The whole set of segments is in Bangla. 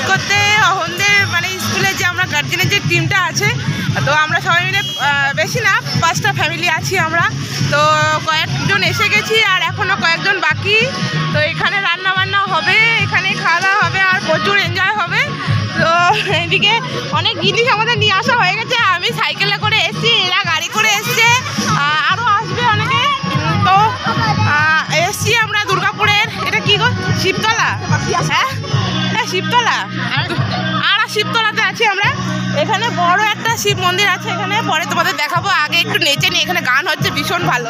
করতে অহনদের মানে স্কুলে যে আমরা গার্জেনের যে টিমটা আছে, তো আমরা সবাই মিলে বেশি না 5টা ফ্যামিলি আছি আমরা। তো কয়েকজন এসে গেছি আর এখনও কয়েকজন বাকি। তো এখানে রান্না বান্না হবে, এখানে খাওয়া দাওয়া হবে আর প্রচুর এনজয় হবে। তো এদিকে অনেক জিনিস আমাদের নিয়ে আসা হয়ে গেছে। আমি সাইকেলে করে এসছি, এরা গাড়ি করে এসছে, আরও আসবে অনেকে। তো এসছি আমরা দুর্গাপুরের, এটা কি গো, শিবতলা? হ্যাঁ শিবতলা, আর শিবতলাতে আছি আমরা। এখানে বড় একটা শিব মন্দির আছে, এখানে পরে তোমাদের দেখাবো। আগে একটু নেচে নিই, এখানে গান হচ্ছে ভীষণ ভালো।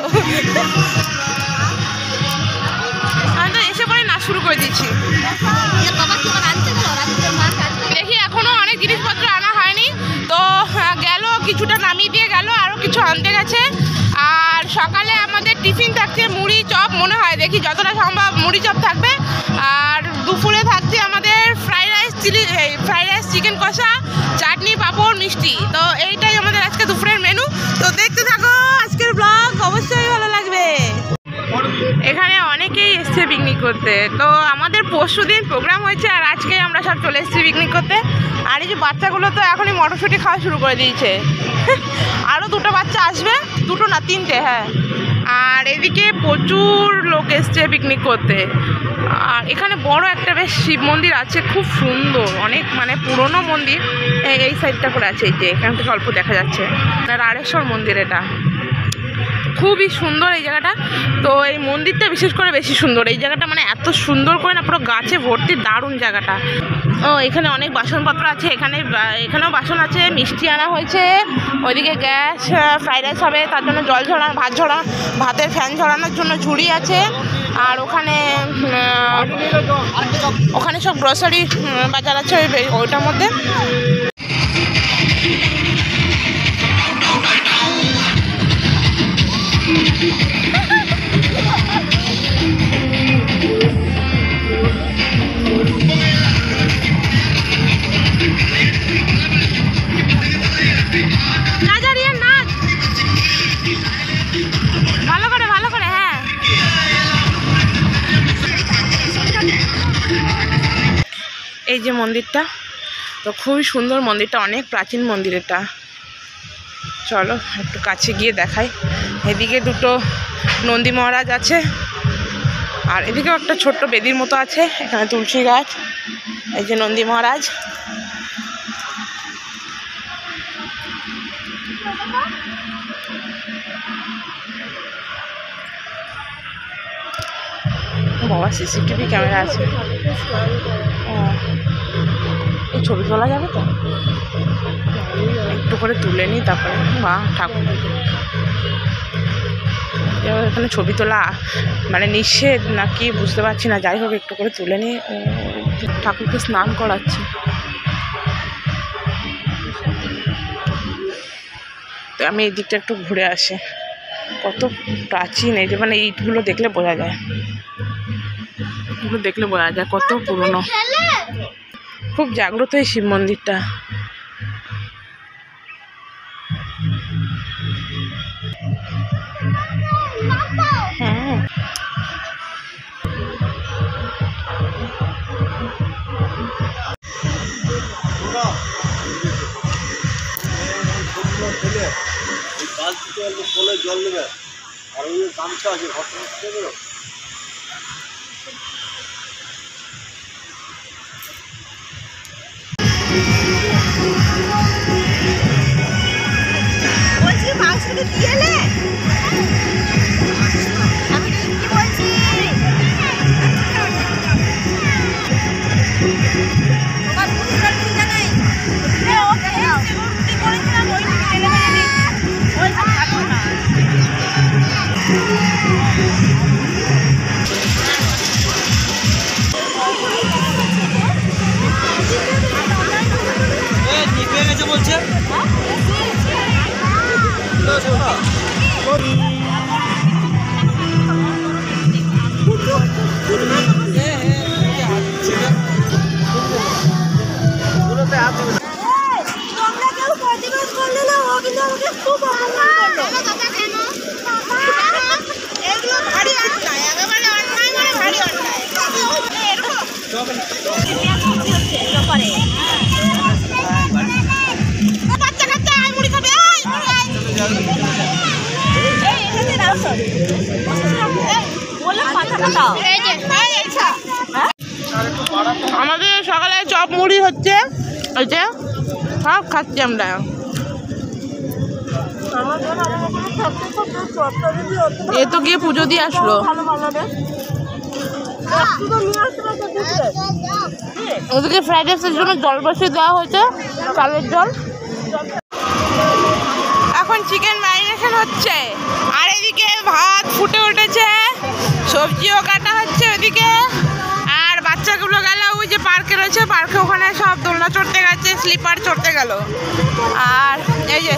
আমি তো এসে পরে নাচ শুরু করে দিচ্ছি। দেখি এখনো অনেক জিনিসপত্র আনা হয়নি, তো গেল কিছুটা নামিয়ে দিয়ে গেল, আরও কিছু আনতে গেছে। আর সকালে আমাদের টিফিন থাকছে মুড়ি চপ, মনে হয়, দেখি যতটা সম্ভব মুড়ি চপ থাকবে। আর দুপুরে থাকছে আমাদের ফ্রাইড রাইস চিকেন কষা, চাটনি, পাঁপড়, মিষ্টি। তো এইটাই আমাদের আজকে দুপুরের মেনু। তো দেখতে থাকো আজকের ব্লগ, অবশ্যই ভালো লাগবে। এখানে অনেকেই এসছে পিকনিক করতে। তো আমাদের পরশুদিন প্রোগ্রাম হয়েছে আর আজকে আমরা সব চলে এসেছি পিকনিক করতে। আর এই যে বাচ্চাগুলো তো এখনই মটরশুঁটি খাওয়া শুরু করে দিয়েছে। আরও 2টো বাচ্চা আসবে, 2টো না 3টে, হ্যাঁ। আর এদিকে প্রচুর লোক এসছে পিকনিক করতে। আর এখানে বড় একটা বেশ শিব মন্দির আছে, খুব সুন্দর, অনেক মানে পুরনো মন্দির। এই সাইডটা করে আছে, এই যে এখান থেকে অল্প দেখা যাচ্ছে। রাড়েশ্বর মন্দির, এটা খুবই সুন্দর এই জায়গাটা। তো এই মন্দিরটা বিশেষ করে বেশি সুন্দর। এই জায়গাটা মানে এত সুন্দর করে না, পুরো গাছে ভর্তি, দারুণ জায়গাটা। ও এখানে অনেক বাসনপত্র আছে, এখানেও বাসন আছে, মিষ্টি আনা হয়েছে। ওইদিকে গ্যাস, ফ্রাইড রাইস হবে, তার জন্য জল ঝরানো, ভাতের ফ্যান ঝরানোর জন্য ঝুড়ি আছে। আর ওখানে সব গ্রসারি বাজার আছে ওইটার মধ্যে। ভালো করে, হ্যাঁ। এই যে মন্দিরটা, তো খুবই সুন্দর মন্দিরটা, অনেক প্রাচীন মন্দির এটা। চলো একটু কাছে গিয়ে দেখাই। এদিকে 2টো নন্দী মহারাজ আছে, আর এদিকেও একটা ছোট্ট বেদির মতো আছে। এখানে তুলসী গাছ, এই যে নন্দী মহারাজ। বাবা সিসিটিভি ক্যামেরা আছে। এই ছবি তোলা যাবে তো, একটু করে তুলে নিই, তারপরে বা ঠাকুর এখানে ছবি তোলা মানে নিষেধ নাকি বুঝতে পারছি না। যাই হোক একটু করে তুলে নিই। ঠাকুরকে স্নান করাচ্ছে। তো আমি এই দিকটা একটু ঘুরে আসি। কত প্রাচীন, এই যে মানে ইটগুলো দেখলে বোঝা যায়, কত পুরনো। খুব জাগ্রত এই শিব মন্দিরটা। হ্যাঁ জল নেবে আর ওই গামছা আছে ঘটনা। বলছে আমাদের সকালে চপ মুড়ি হচ্ছে, ওই যে সব খাচ্ছি আমরা। এ তো গিয়ে পুজো দিয়ে আসলো। ওদিকে ফ্রাইড রাইসের জন্য জল বসিয়ে দেওয়া হয়েছে, চালের জল। এখন চিকেন ম্যারিনেশন হচ্ছে, আর এদিকে ভাত ফুটে উঠেছে, সবজিও কাটা হচ্ছে ওদিকে। আর বাচ্চাগুলো গেল ওই যে পার্কে রয়েছে, পার্কে ওখানে সব দোলনা চড়তে গেছে, স্লিপার চড়তে গেল। আর এই যে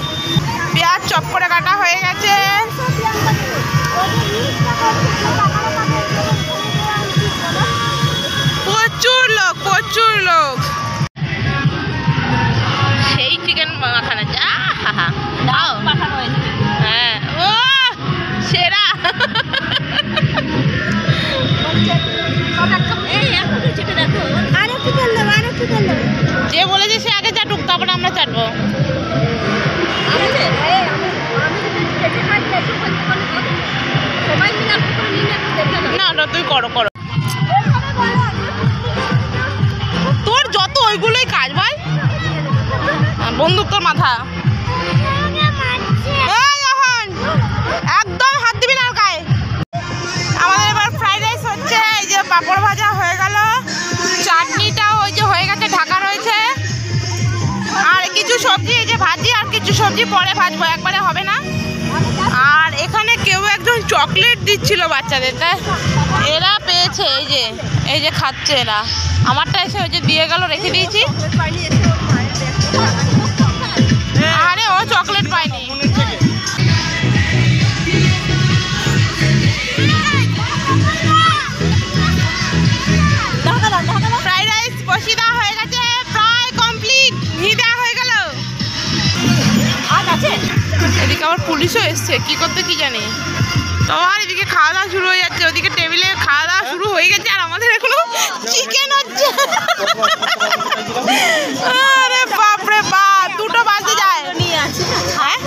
পেঁয়াজ চপ করে কাটা হয়ে গেছে। প্রচুর লোক, প্রচুর লোক। সেই চিকেন মাখানো যা দাও, হ্যাঁ ও সেরা। যে বলেছে সে আগে চাটুক, তারপরে আমরা চাটবো। না ওটা তুই করো করো, তোর যত ওইগুলোই কাজ ভাই। বন্দুক তোর মাথা, একদম হাত দিবি না গায়ে। আমাদের এবার ফ্রাইড রাইস হচ্ছে, এই যে পাঁপড় ভাজা হয়ে গেল, চাটনিটাও ওই যে হয়ে গেছে, ঢাকা রয়েছে। আর কিছু সবজি এই যে ভাজি, আর কিছু সবজি পরে ভাজবো, একবারে হবে না। আর এখানে কেউ একজন চকলেট দিচ্ছিল বাচ্চাদের, তাই এরা পেয়েছে, এই যে খাচ্ছে এরা। আমারটা এসে ওই যে দিয়ে গেল, রেখে দিয়েছি। আরে ও চকলেট পায়নি। ফ্রাইড রাইস বসিয়ে দেওয়া হয়ে গেছে, প্রায় কমপ্লিট, ঘি দেওয়া হয়ে গেল। এদিকে আবার পুলিশও এসছে, কি করতে কি জানি। তো আর এদিকে খাওয়া দাওয়া শুরু হয়ে যাচ্ছে, ওদিকে টেবিলে খাওয়া দাওয়া শুরু হয়ে গেছে, আর আমাদের এখনো চিকেন হচ্ছে। আরে বাপরে বাপ, 2টো বাজতে যায়। হ্যাঁ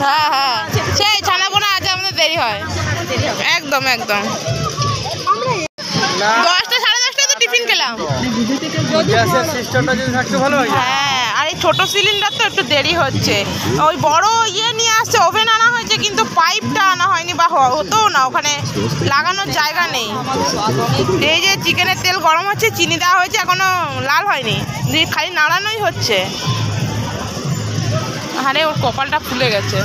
হ্যাঁ হ্যাঁ, সেই ছানা পোনা আছে, আমাদের দেরি হয় একদম একদম। 10টা 10:30টায় তো টিফিন খেলাম। হ্যাঁ, আর এই ছোটো সিলিন্ডার তো একটু দেরি হচ্ছে। ওই বড় ইয়ে নিয়ে আসছে, ওভেন আনা হয়েছে, কিন্তু পাইপটা আনা হয়নি, বা হতেও না, ওখানে লাগানোর জায়গা নেই। এই যে চিকেনের তেল গরম হচ্ছে, চিনি দেওয়া হয়েছে, এখনো লাল হয়নি, খালি নাড়ানোই হচ্ছে। আরে ওর কপালটা ফুলে গেছে।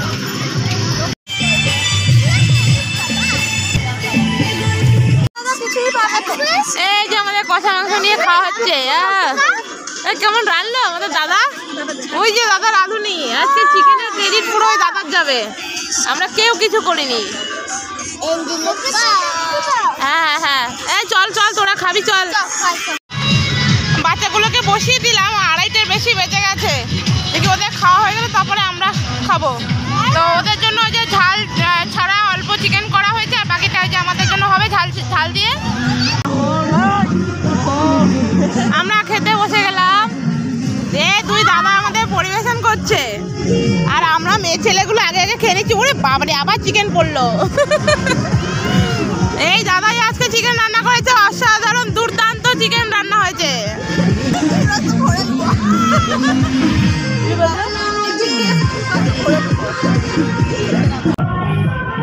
এই যে আমাদের কষা মাংস নিয়ে খাওয়া হচ্ছে। কেমন রান্নলো আমাদের দাদা, ওই যে দাদা রাঁধুনি, আজকে চিকেনের ক্রেডিট পুরো ওই দাদার যাবে, আমরা কেউ কিছু করিনি। হ্যাঁ হ্যাঁ, এই চল চল, তোরা খাবি চল। বাচ্চাগুলোকে বসিয়ে দিলাম, 2:30-এর বেশি বেজে গেছে, দেখি ওদের খাওয়া হয়ে গেলে তারপরে আমরা খাবো। তো ওদের জন্য ওই যে ঝাল ছাড়া অল্প চিকেন করা হয়েছে, আর বাকিটা ওই যে আমাদের জন্য হবে ঝাল দিয়ে। আমরা খেতে বসে গেলাম, দুই দাদা আমাদের পরিবেশন করছে, আর আমরা মেয়ে ছেলেগুলো আগে আগে খেয়ে নিচ্ছি। ওরে বাবারে, আবার চিকেন পড়লো। এই দাদাই আজকে চিকেন রান্না করেছে, অসাধারণ দুর্দান্ত চিকেন রান্না হয়েছে।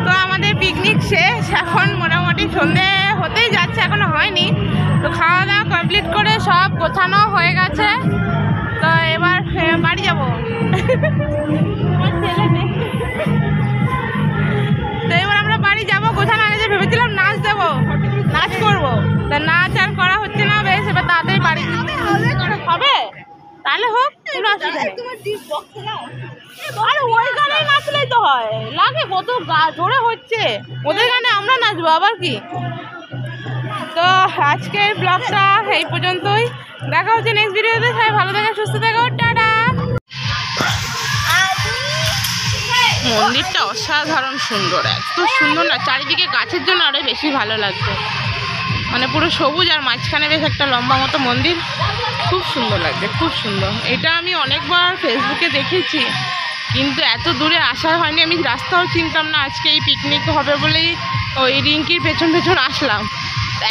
তো আমাদের পিকনিক শেষ, এখন মোটামুটি সন্ধে হতেই যাচ্ছে, এখনো হয়নি। তো খাওয়া দাওয়া কমপ্লিট করে সব গোছানো হয়ে গেছে, তো এবার বাড়ি যাবো। তো এবার আমরা বাড়ি যাবো, গোছানো আগে ভেবেছিলাম নাচ দেবো, নাচ করবো, তা নাচ আর করা হচ্ছে না। বেশ, এবার তাড়াতাড়ি বাড়ি হবে, তাহলে হোক। আরে ওই গানে নাচলেই তো হয়, লাগে কত জোরে হচ্ছে ওদের গানে, আমরা নাচবো আবার কি। তো আজকের ব্লগটা এই পর্যন্তই, দেখা হচ্ছে নেক্সট ভিডিওতে। সবাই ভালো থাকো, সুস্থ থাকো, টাটা। মন্দিরটা অসাধারণ সুন্দর, এত সুন্দর না, চারিদিকে গাছের জন্য আরো বেশি ভালো লাগছে, মানে পুরো সবুজ, আর মাঝখানে বেশ একটা লম্বা মতো মন্দির, খুব সুন্দর লাগছে, খুব সুন্দর। এটা আমি অনেকবার ফেসবুকে দেখেছি, কিন্তু এত দূরে আসা হয়নি, আমি রাস্তাও চিনতাম না, আজকে এই পিকনিক হবে বলেই ওই রিঙ্কির পেছন পেছন আসলাম।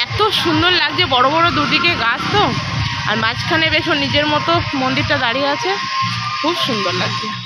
এত সুন্দর লাগছে, বড় বড় দুদিকে গাছ তো, আর মাঝখানে বেশ নিজের মতো মন্দিরটা দাঁড়িয়ে আছে, খুব সুন্দর লাগছে।